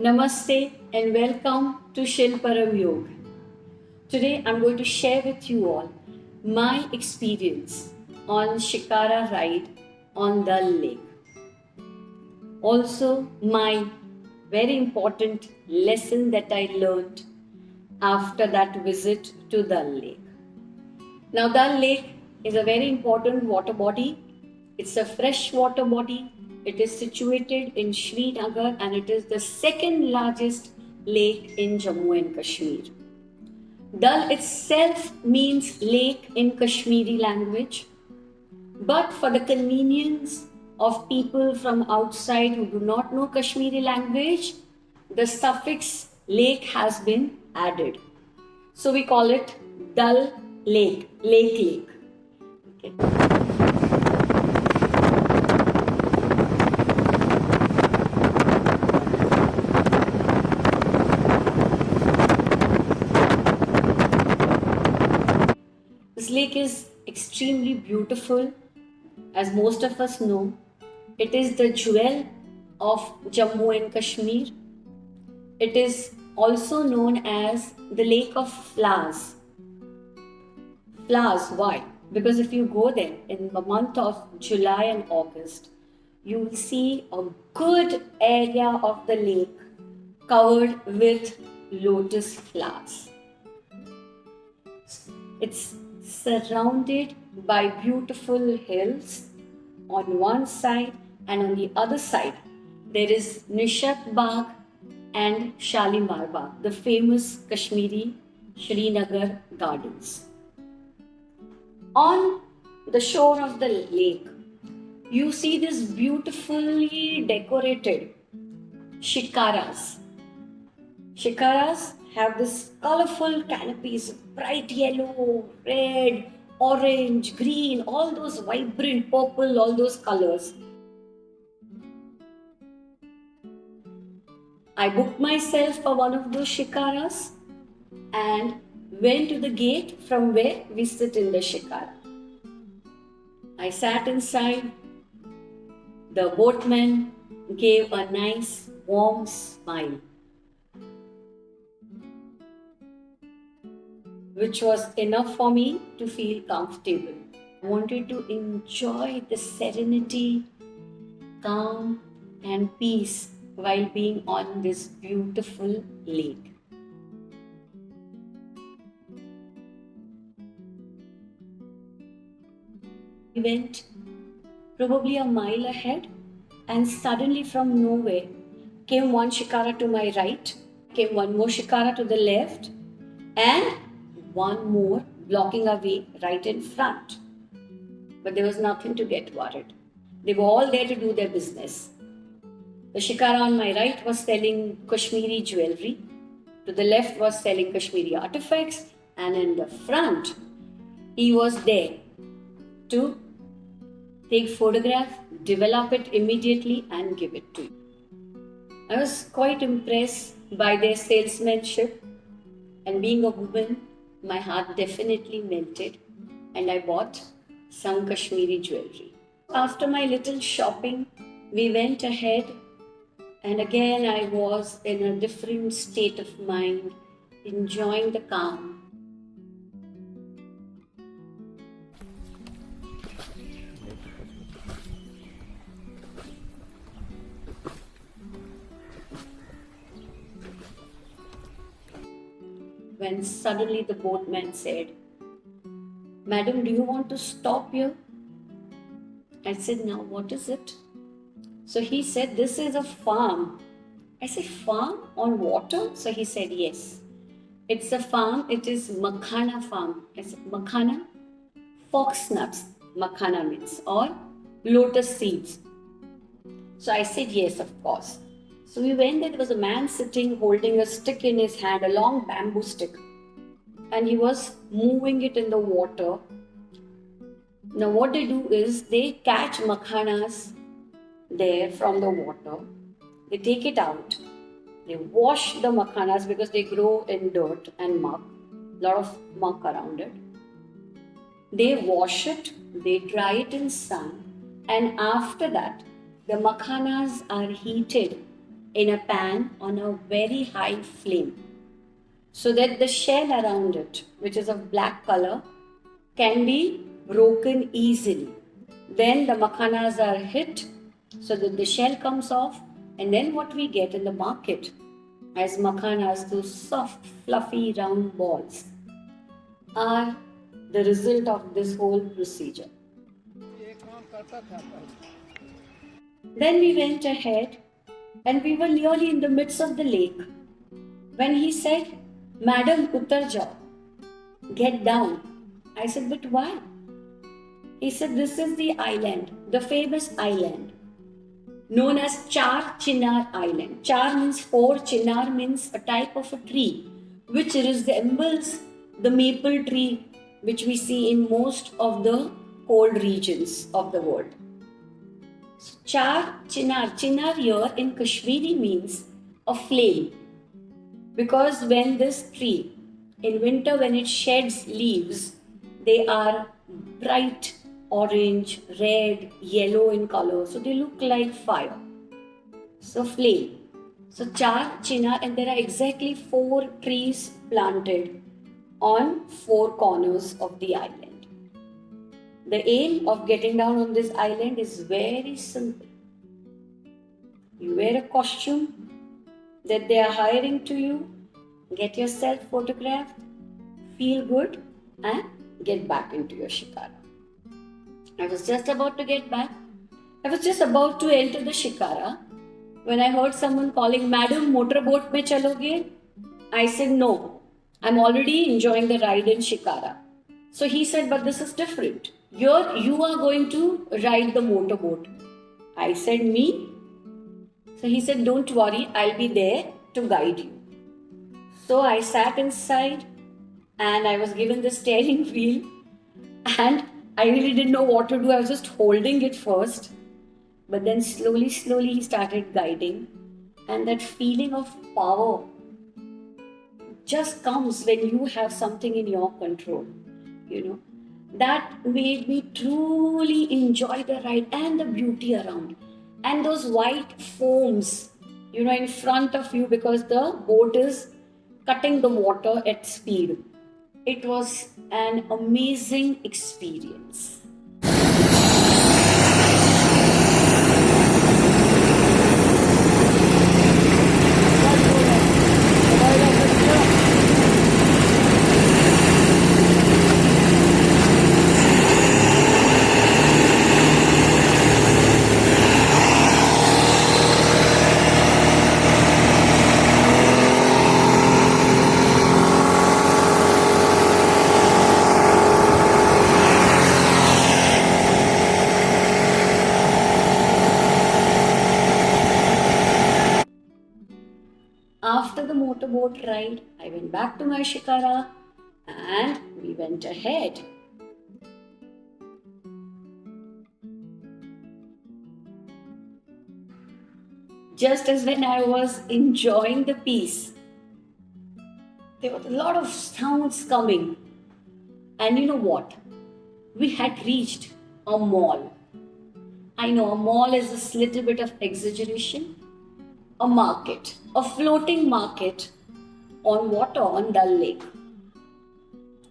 Namaste and welcome to Shilparamyog. Today I'm going to share with you all my experience on shikara ride on Dal Lake. Also my very important lesson that I learned after that visit to Dal Lake. Now Dal Lake is a very important water body. It's a fresh water body. It is situated in Srinagar and it is the second largest lake in Jammu and Kashmir. Dal itself means lake in Kashmiri language, but for the convenience of people from outside who do not know Kashmiri language, the suffix lake has been added. So we call it Dal Lake, Lake. Okay. This lake is extremely beautiful. As most of us know, it is the jewel of Jammu and Kashmir. It is also known as the Lake of Flowers. Flowers, why? Because if you go there in the month of July and August, you will see a good area of the lake covered with lotus flowers. It's surrounded by beautiful hills on one side, and on the other side there is Nishat Bagh and Shalimar Bagh, the famous Kashmiri Srinagar gardens. On the shore of the lake, you see this beautifully decorated shikaras. Shikaras have this colorful canopies, bright yellow, red, orange, green, all those vibrant purple, all those colors. I booked myself for one of those shikaras and went to the gate from where we sit in the shikara. I sat inside. The boatman gave a nice warm smile, which was enough for me to feel comfortable. I wanted to enjoy the serenity, calm, and peace while being on this beautiful lake. We went probably a mile ahead, and suddenly from nowhere came one shikara to my right, came one more shikara to the left, and one more blocking our way right in front. But there was nothing to get worried. They were all there to do their business. The shikara on my right was selling Kashmiri jewelry. To the left was selling Kashmiri artifacts. And in the front, he was there to take photograph, develop it immediately and give it to you. I was quite impressed by their salesmanship, and being a woman, my heart definitely melted and I bought some Kashmiri jewelry. After my little shopping, we went ahead, and again I was in a different state of mind, enjoying the calm. When suddenly the boatman said, "Madam, do you want to stop here?" I said, "Now what is it?" So he said, "This is a farm." I said, "Farm on water?" So he said, "Yes. It's a farm. It is makhana farm." I said, "Makhana?" Fox nuts, makhana means, or lotus seeds. So I said, "Yes, of course." So we went there. There was a man sitting holding a stick in his hand, a long bamboo stick. And he was moving it in the water. Now what they do is they catch makhanas there from the water. They take it out. They wash the makhanas because they grow in dirt and muck. A lot of muck around it. They wash it. They dry it in sun. And after that, the makhanas are heated in a pan on a very high flame so that the shell around it, which is of black color, can be broken easily. Then the makhanas are hit so that the shell comes off, and then what we get in the market as makhanas, those soft, fluffy, round balls, are the result of this whole procedure. Then we went ahead and we were nearly in the midst of the lake when he said, "Madam, uttar jao, get down." I said, "But why?" He said, "This is the island, the famous island known as Char Chinar Island." Char means four, Chinar means a type of a tree which resembles the maple tree which we see in most of the cold regions of the world. So, Char Chinar, Chinar here in Kashmiri means a flame, because when this tree in winter, when it sheds leaves, they are bright orange, red, yellow in color. So they look like fire. So flame. So Char Chinar, and there are exactly 4 trees planted on 4 corners of the island. The aim of getting down on this island is very simple. You wear a costume that they are hiring to you, get yourself photographed, feel good, and get back into your shikara. I was just about to get back. I was just about to enter the shikara when I heard someone calling, "Madam, motorboat mein chaloge?" I said, "No, I'm already enjoying the ride in shikara." So he said, "But this is different. You are going to ride the motorboat." I said, "Me?" So he said, "Don't worry, I'll be there to guide you." So I sat inside and I was given the steering wheel, and I really didn't know what to do. I was just holding it first. But then slowly he started guiding. And that feeling of power just comes when you have something in your control. That made me truly enjoy the ride and the beauty around. And those white foams, in front of you, because the boat is cutting the water at speed. It was an amazing experience. After the motorboat ride, I went back to my shikara and we went ahead. Just as when I was enjoying the peace, there were a lot of sounds coming. And you know what? We had reached a mall. I know a mall is a little bit of exaggeration. A market, a floating market on water on Dal Lake.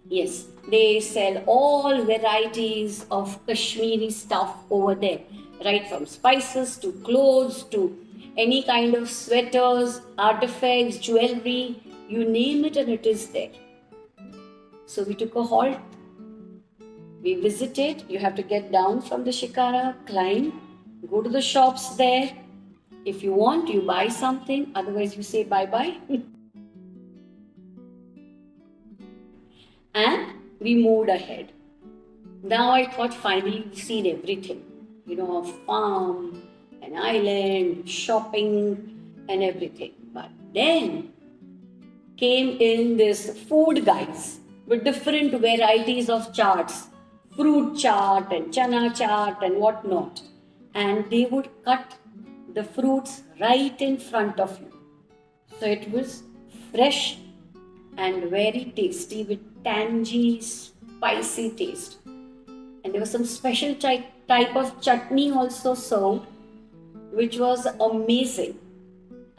Yes, they sell all varieties of Kashmiri stuff over there, right from spices to clothes to any kind of sweaters, artifacts, jewelry, you name it and it is there. So we took a halt. We visited. You have to get down from the shikara, climb, go to the shops there. If you want, you buy something, otherwise you say bye-bye. And we moved ahead. Now I thought finally we've seen everything. A farm, an island, shopping and everything. But then came in this food guys with different varieties of charts. Fruit chart and chana chart and whatnot. And they would cut the fruits right in front of you. So it was fresh and very tasty with tangy, spicy taste. And there was some special type of chutney also served, which was amazing.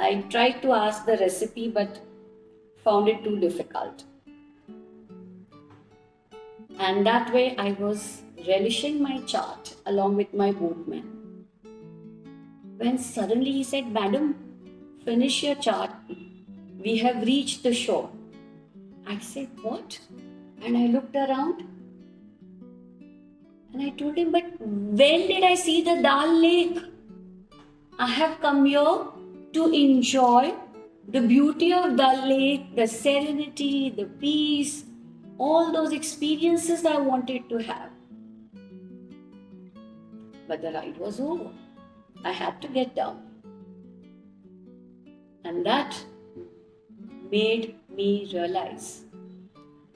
I tried to ask the recipe but found it too difficult. And that way I was relishing my chaat along with my boatman. When suddenly he said, "Madam, finish your chaat. We have reached the shore." I said, "What?" And I looked around and I told him, "But when did I see the Dal Lake? I have come here to enjoy the beauty of Dal Lake, the serenity, the peace, all those experiences I wanted to have." But the ride was over. I had to get down. And that made me realize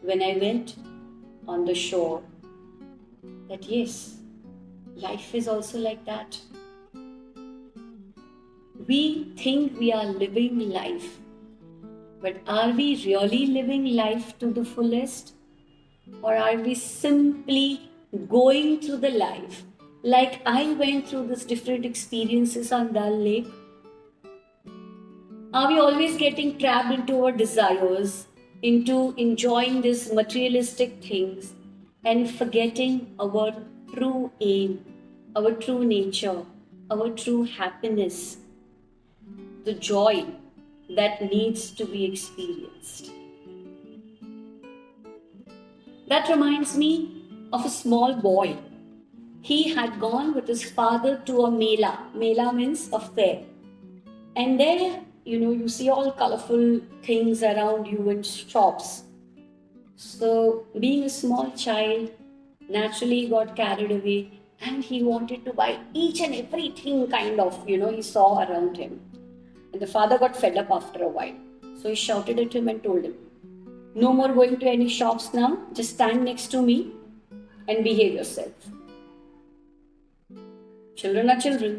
when I went on the shore that yes, life is also like that. We think we are living life, but are we really living life to the fullest? Or are we simply going through the life like I went through these different experiences on Dal Lake? Are we always getting trapped into our desires, into enjoying these materialistic things and forgetting our true aim, our true nature, our true happiness, the joy that needs to be experienced? That reminds me of a small boy. He had gone with his father to a mela. Mela means a fair. And there, you see all colorful things around you in shops. So, being a small child, naturally he got carried away and he wanted to buy each and everything he saw around him. And the father got fed up after a while. So he shouted at him and told him, "No more going to any shops now. Just stand next to me and behave yourself." Children are children.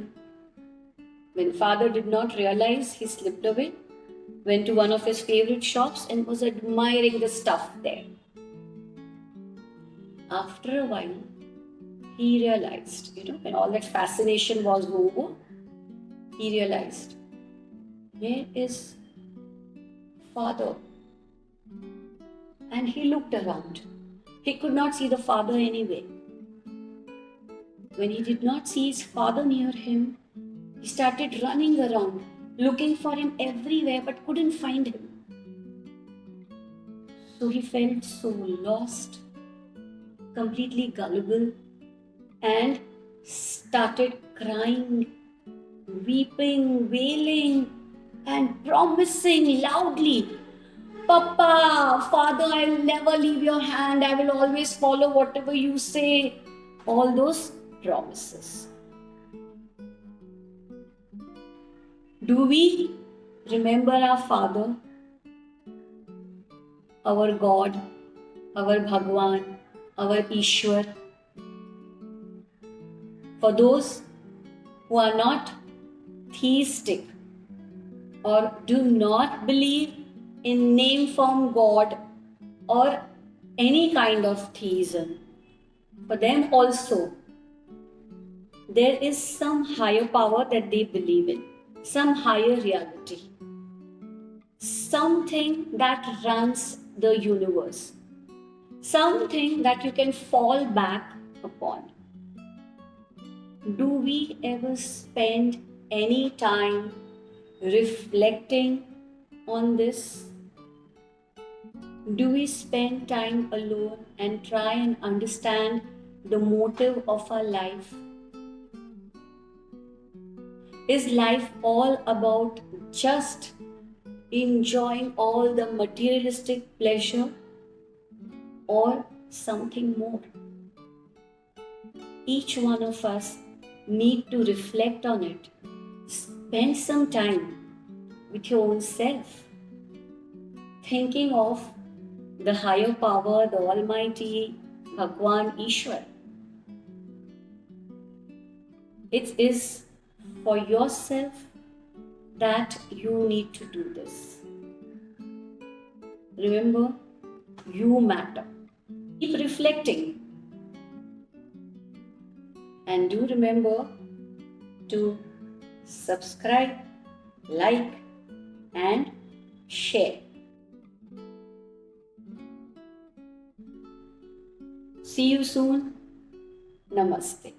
When father did not realize, he slipped away, went to one of his favorite shops and was admiring the stuff there. After a while, he realized, when all that fascination was over, he realized, where is father? And he looked around. He could not see the father anywhere. When he did not see his father near him, he started running around, looking for him everywhere but couldn't find him. So he felt so lost, completely gullible, and started crying, weeping, wailing, and promising loudly, "Papa, Father, I will never leave your hand. I will always follow whatever you say." All those promises. Do we remember our Father, our God, our Bhagwan, our Ishwar? For those who are not theistic or do not believe in name form God or any kind of theism, for them also there is some higher power that they believe in, some higher reality, something that runs the universe, something that you can fall back upon. Do we ever spend any time reflecting on this? Do we spend time alone and try and understand the motive of our life? Is life all about just enjoying all the materialistic pleasure or something more? Each one of us need to reflect on it. Spend some time with your own self, thinking of the higher power, the Almighty, Bhagwan, Ishwar. It is for yourself that you need to do this. Remember, you matter. Keep reflecting. And do remember to subscribe, like, and share. See you soon. Namaste.